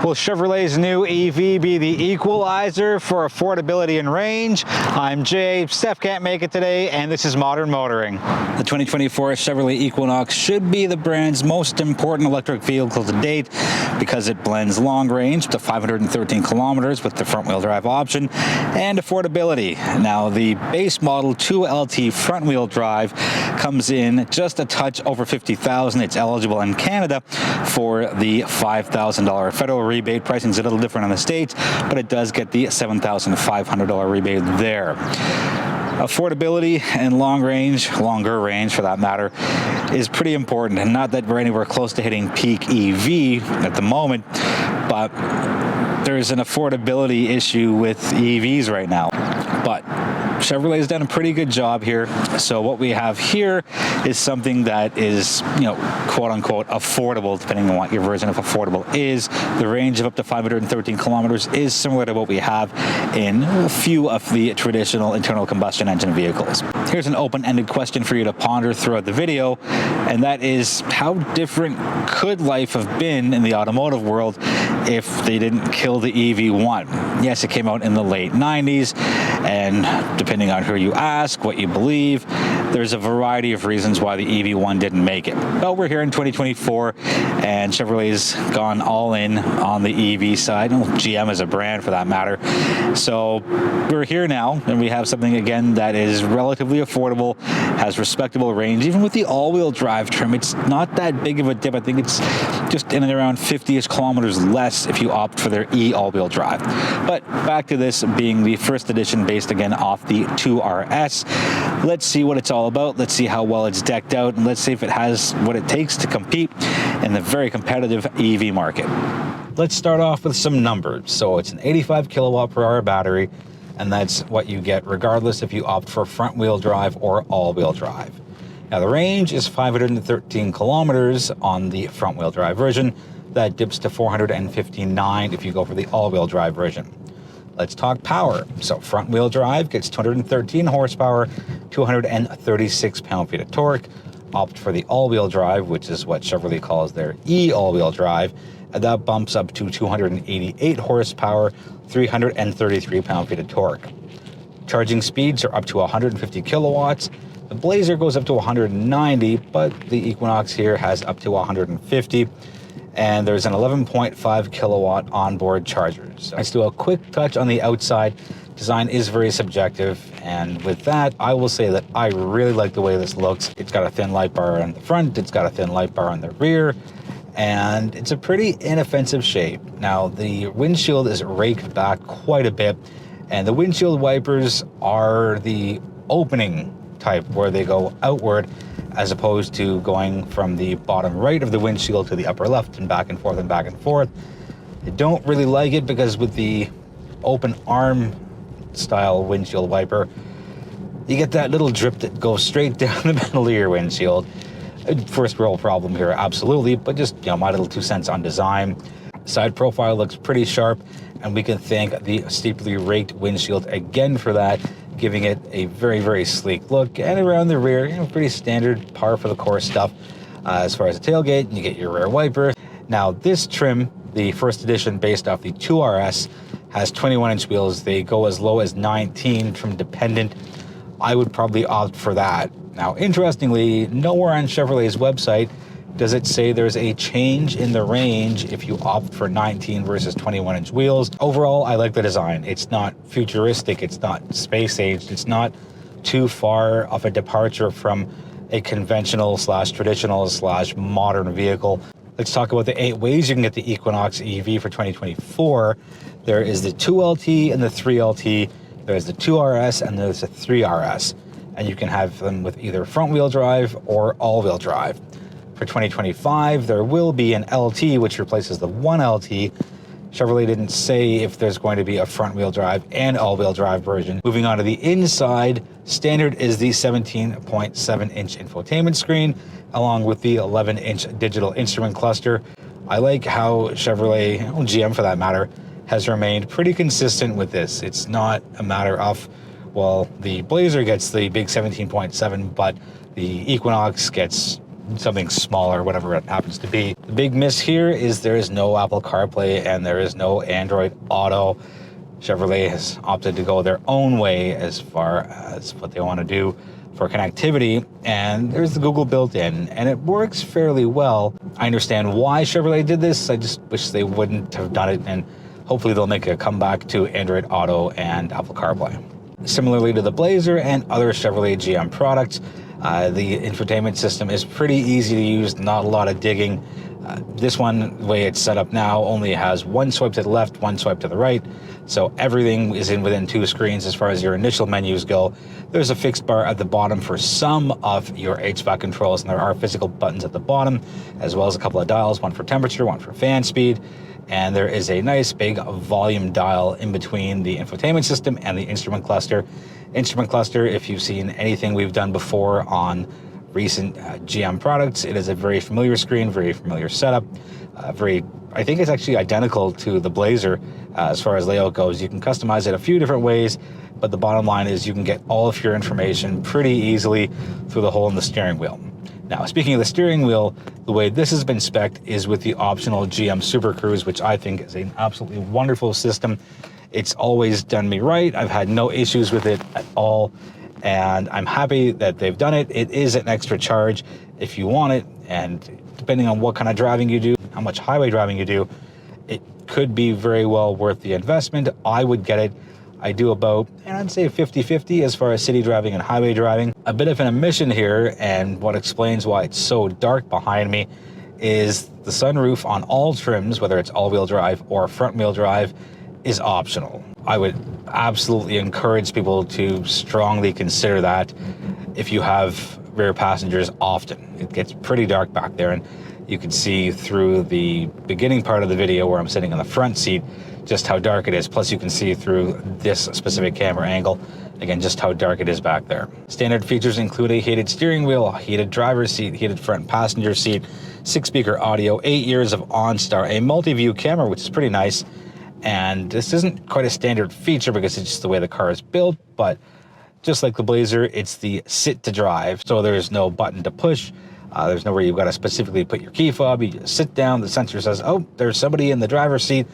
Will Chevrolet's new EV be the equalizer for affordability and range? I'm Jay. Steph can't make it today, and this is Modern Motoring. The 2024 Chevrolet Equinox should be the brand's most important electric vehicle to date because it blends long range to 513 kilometers with the front-wheel drive option and affordability. Now, the base model 2LT front-wheel drive comes in just a touch over $50,000. It's eligible in Canada for the $5,000 federal rebate. Pricing is a little different in the States, but it does get the $7,500 rebate there. Affordability and longer range for that matter, is pretty important. And not that we're anywhere close to hitting peak EV at the moment, but there's an affordability issue with EVs right now. But Chevrolet's done a pretty good job here. So what we have here is something that is, quote unquote, affordable, depending on what your version of affordable is. The range of up to 513 kilometers is similar to what we have in a few of the traditional internal combustion engine vehicles. Here's an open-ended question for you to ponder throughout the video, and that is, how different could life have been in the automotive world if they didn't kill the EV1? Yes, it came out in the late 90s, and depending on who you ask, what you believe, there's a variety of reasons why the EV1 didn't make it. But we're here in 2024, and Chevrolet's gone all in on the EV side, GM as a brand for that matter. So we're here now, and we have something, again, that is relatively affordable, has respectable range. Even with the all-wheel drive trim, it's not that big of a dip. I think it's just in and around 50-ish kilometers less if you opt for their all-wheel drive. But back to this being the first edition based, again, off the 2RS. Let's see what it's all about. Let's see how well it's decked out, and let's see if it has what it takes to compete in the very competitive EV market. Let's start off with some numbers. So it's an 85 kilowatt per hour battery, and that's what you get regardless if you opt for front-wheel drive or all-wheel drive. Now, the range is 513 kilometers on the front-wheel drive version. That dips to 459 if you go for the all-wheel drive version. Let's talk power. So front-wheel drive gets 213 horsepower, 236 pound-feet of torque. Opt for the all-wheel drive, which is what Chevrolet calls their all-wheel drive, and that bumps up to 288 horsepower, 333 pound-feet of torque. Charging speeds are up to 150 kilowatts. The Blazer goes up to 190, but the Equinox here has up to 150. And there's an 11.5 kilowatt onboard charger. So let's do a quick touch on the outside. Design is very subjective, and with that, I will say that I really like the way this looks. It's got a thin light bar on the front, it's got a thin light bar on the rear, and it's a pretty inoffensive shape. Now, the windshield is raked back quite a bit, and the windshield wipers are the opening type where they go outward, as opposed to going from the bottom right of the windshield to the upper left and back and forth and back and forth. I don't really like it because with the open arm style windshield wiper, you get that little drip that goes straight down the middle of your windshield. First world problem here, absolutely, but just my little 2 cents on design. Side profile looks pretty sharp, and we can thank the steeply raked windshield again for that, giving it a very, very sleek look. And around the rear, pretty standard, par for the course stuff. As far as the tailgate, you get your rear wiper. Now, this trim, the first edition based off the 2RS, has 21-inch wheels. They go as low as 19, trim dependent. I would probably opt for that. Now, interestingly, nowhere on Chevrolet's website does it say there's a change in the range if you opt for 19 versus 21-inch wheels. Overall, I like the design. It's not futuristic, it's not space-aged, it's not too far of a departure from a conventional slash traditional slash modern vehicle. Let's talk about the 8 ways you can get the Equinox EV for 2024. There is the 2LT and the 3LT, there's the 2RS, and there's the 3RS. And you can have them with either front-wheel drive or all-wheel drive. For 2025, there will be an LT, which replaces the 1LT. Chevrolet didn't say if there's going to be a front-wheel drive and all-wheel drive version. Moving on to the inside, standard is the 17.7-inch infotainment screen, along with the 11-inch digital instrument cluster. I like how Chevrolet, GM for that matter, has remained pretty consistent with this. It's not a matter of, well, the Blazer gets the big 17.7, but the Equinox gets something smaller, whatever it happens to be. The big miss here is there is no Apple CarPlay and there is no Android Auto. Chevrolet has opted to go their own way as far as what they want to do for connectivity, and there's the Google built in, and it works fairly well. I understand why Chevrolet did this. I just wish they wouldn't have done it, and hopefully they'll make a comeback to Android Auto and Apple CarPlay. Similarly to the Blazer and other Chevrolet GM products, the infotainment system is pretty easy to use, not a lot of digging. This one, the way it's set up now, only has one swipe to the left, one swipe to the right. So everything is within 2 screens as far as your initial menus go. There's a fixed bar at the bottom for some of your HVAC controls, and there are physical buttons at the bottom, as well as a couple of dials, one for temperature, one for fan speed. And there is a nice big volume dial in between the infotainment system and the instrument cluster. Instrument cluster, if you've seen anything we've done before on recent GM products, it is a very familiar screen, very familiar setup. I think it's actually identical to the Blazer as far as layout goes. You can customize it a few different ways, but the bottom line is you can get all of your information pretty easily through the hole in the steering wheel. Now, speaking of the steering wheel, the way this has been spec'd is with the optional GM Super Cruise, which I think is an absolutely wonderful system. It's always done me right. I've had no issues with it at all, and I'm happy that they've done it. It is an extra charge if you want it, and depending on what kind of driving you do, how much highway driving you do, it could be very well worth the investment. I would get it. I do about, and I'd say 50-50 as far as city driving and highway driving. A bit of an omission here, and what explains why it's so dark behind me, is the sunroof on all trims, whether it's all-wheel drive or front-wheel drive, is optional. I would absolutely encourage people to strongly consider that if you have rear passengers often. It gets pretty dark back there, and you can see through the beginning part of the video where I'm sitting in the front seat just how dark it is. Plus you can see through this specific camera angle, again, just how dark it is back there. Standard features include a heated steering wheel, heated driver's seat, heated front passenger seat, 6-speaker audio, 8 years of OnStar, a multi-view camera, which is pretty nice. And this isn't quite a standard feature because it's just the way the car is built, but just like the Blazer, it's the sit to drive. So there's no button to push. There's nowhere you've got to specifically put your key fob. You just sit down, the sensor says, oh, there's somebody in the driver's seat.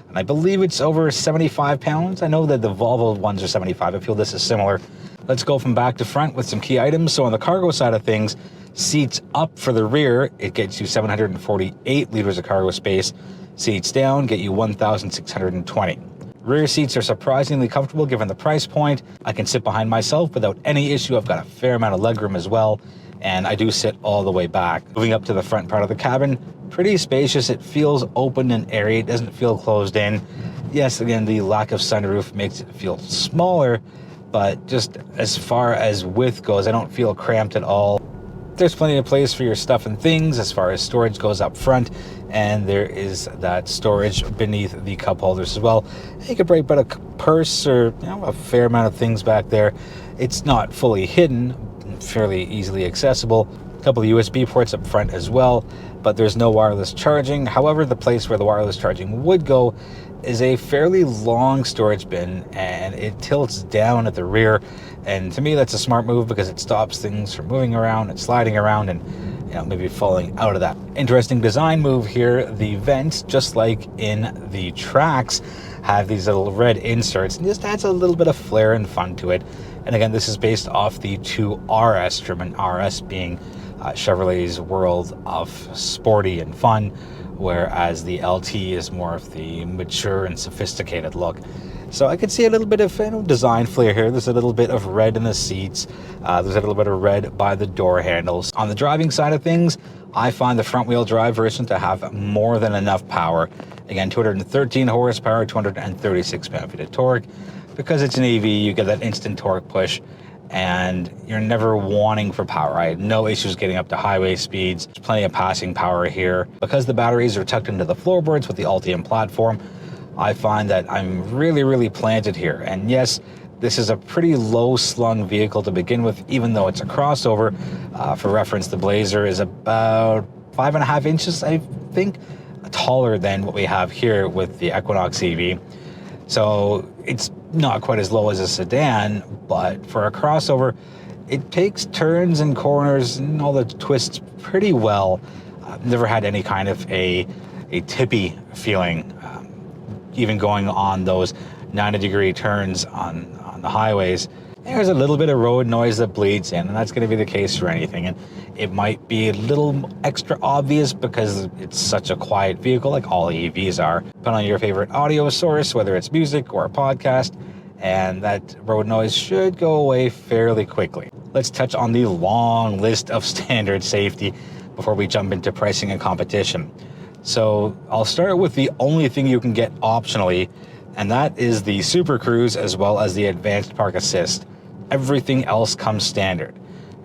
And I believe it's over 75 pounds. I know that the Volvo ones are 75. I feel this is similar. Let's go from back to front with some key items. So on the cargo side of things, seats up for the rear, it gets you 748 liters of cargo space. Seats down get you 1,620. Rear seats are surprisingly comfortable given the price point. I can sit behind myself without any issue. I've got a fair amount of legroom as well, and I do sit all the way back. Moving up to the front part of the cabin, pretty spacious. It feels open and airy. It doesn't feel closed in. Yes, again, the lack of sunroof makes it feel smaller, but just as far as width goes, I don't feel cramped at all. There's plenty of place for your stuff and things as far as storage goes up front, and there is that storage beneath the cup holders as well. You could break about a purse or a fair amount of things back there. It's not fully hidden, fairly easily accessible. A couple of USB ports up front as well, but there's no wireless charging. However, the place where the wireless charging would go is a fairly long storage bin, and it tilts down at the rear. And to me, that's a smart move because it stops things from moving around and sliding around and maybe falling out of that. Interesting design move here. The vents, just like in the Trax, have these little red inserts, and just adds a little bit of flair and fun to it. And again, this is based off the 2RS trim, and RS being Chevrolet's world of sporty and fun, whereas the LT is more of the mature and sophisticated look. So I could see a little bit of design flair here. There's a little bit of red in the seats. There's a little bit of red by the door handles. On the driving side of things, I find the front-wheel drive version to have more than enough power. Again, 213 horsepower, 236 pound-feet of torque. Because it's an EV, you get that instant torque push, and you're never wanting for power. I had no issues getting up to highway speeds. There's plenty of passing power here. Because the batteries are tucked into the floorboards with the Ultium platform, I find that I'm really planted here. And yes, this is a pretty low-slung vehicle to begin with, even though it's a crossover. For reference, the Blazer is about 5.5 inches, I think, taller than what we have here with the Equinox EV. So it's not quite as low as a sedan, but for a crossover, it takes turns and corners and all the twists pretty well. I've never had any kind of a tippy feeling, even going on those 90-degree turns on the highways. There's a little bit of road noise that bleeds in, and that's going to be the case for anything. And it might be a little extra obvious because it's such a quiet vehicle, like all EVs are. Depending on your favorite audio source, whether it's music or a podcast, and that road noise should go away fairly quickly. Let's touch on the long list of standard safety before we jump into pricing and competition. So I'll start with the only thing you can get optionally, and that is the Super Cruise as well as the Advanced Park Assist. Everything else comes standard.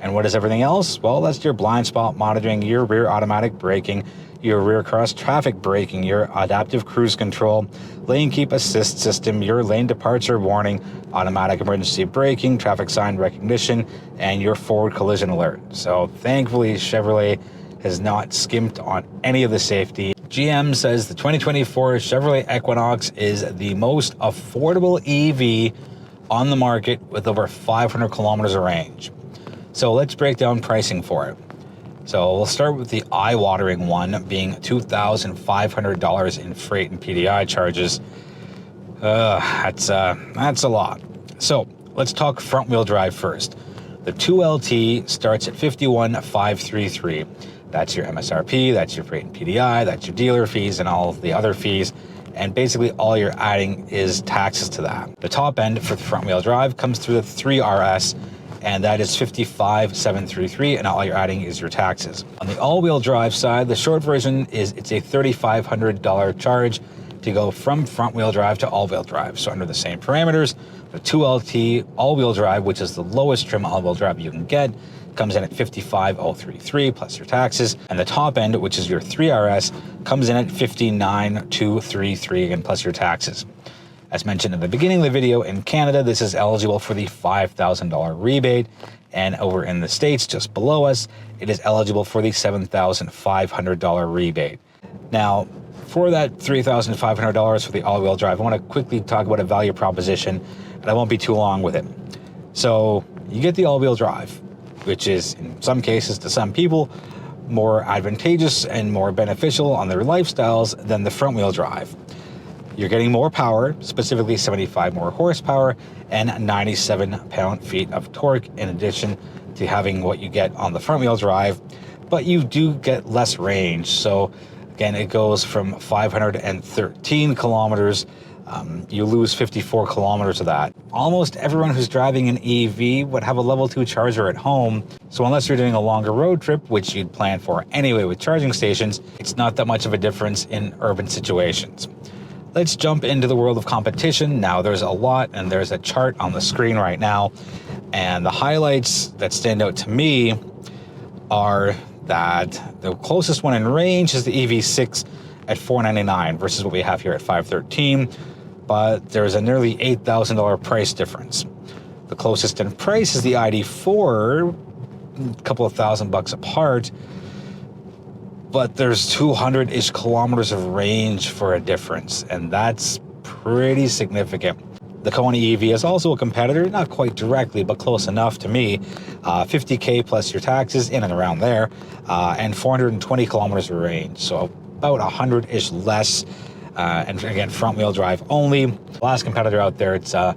And what is everything else? Well, that's your blind spot monitoring, your rear automatic braking, your rear cross traffic braking, your adaptive cruise control, lane keep assist system, your lane departure warning, automatic emergency braking, traffic sign recognition, and your forward collision alert. So thankfully, Chevrolet has not skimped on any of the safety. GM says the 2024 Chevrolet Equinox is the most affordable EV on the market with over 500 kilometers of range. So let's break down pricing for it. So we'll start with the eye-watering one being $2,500 in freight and PDI charges. That's a lot. So let's talk front-wheel drive first. The 2LT starts at $51,533. That's your MSRP, that's your freight and PDI, that's your dealer fees and all the other fees. And basically all you're adding is taxes to that. The top end for the front wheel drive comes through the 3RS, and that is $55,733, and all you're adding is your taxes. On the all-wheel drive side, the short version is it's a $3,500 charge to go from front wheel drive to all-wheel drive. So under the same parameters, the 2LT all-wheel drive, which is the lowest trim all-wheel drive you can get, comes in at $55,033 plus your taxes, and the top end, which is your 3RS, comes in at $59,233 again plus your taxes. As mentioned in the beginning of the video, in Canada, this is eligible for the $5,000 rebate, and over in the States, just below us, it is eligible for the $7,500 rebate. Now, for that $3,500 for the all-wheel drive, I want to quickly talk about a value proposition, and I won't be too long with it. So you get the all-wheel drive, which is, in some cases, to some people, more advantageous and more beneficial on their lifestyles than the front-wheel drive. You're getting more power, specifically 75 more horsepower and 97 pound-feet of torque, in addition to having what you get on the front-wheel drive, but you do get less range. So again, it goes from 513 kilometers. You lose 54 kilometers of that. Almost everyone who's driving an EV would have a level 2 charger at home. So unless you're doing a longer road trip, which you'd plan for anyway with charging stations, it's not that much of a difference in urban situations. Let's jump into the world of competition. Now there's a lot, and there's a chart on the screen right now. And the highlights that stand out to me are that the closest one in range is the EV6 at $499 versus what we have here at $513. But there's a nearly $8,000 price difference. The closest in price is the ID4, a couple of $1,000 apart, but there's 200-ish kilometers of range for a difference, and that's pretty significant. The Kona EV is also a competitor, not quite directly, but close enough to me. 50K plus your taxes, in and around there, and 420 kilometers of range, so about 100-ish less. And again, front-wheel drive only. The last competitor out there, it's kind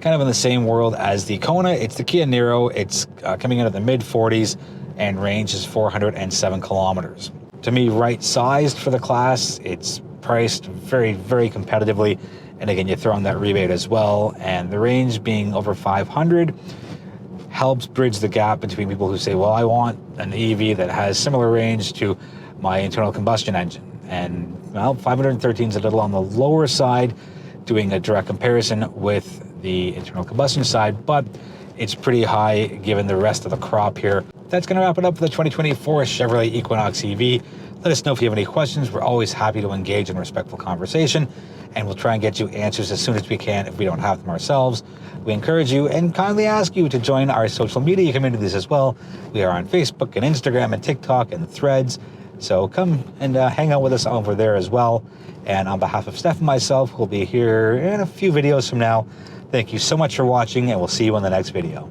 of in the same world as the Kona. It's the Kia Niro. It's coming into the mid-40s, and range is 407 kilometers. To me, right-sized for the class. It's priced very, very competitively. And again, you throw in that rebate as well. And the range being over 500 helps bridge the gap between people who say, well, I want an EV that has similar range to my internal combustion engine. And well, 513 is a little on the lower side, doing a direct comparison with the internal combustion side, but it's pretty high given the rest of the crop here. That's going to wrap it up for the 2024 Chevrolet Equinox EV. Let us know if you have any questions. We're always happy to engage in respectful conversation, and we'll try and get you answers as soon as we can if we don't have them ourselves. We encourage you and kindly ask you to join our social media communities as well. We are on Facebook and Instagram and TikTok and Threads. So come and hang out with us over there as well. And on behalf of Steph and myself, we'll be here in a few videos from now. Thank you so much for watching, and we'll see you in the next video.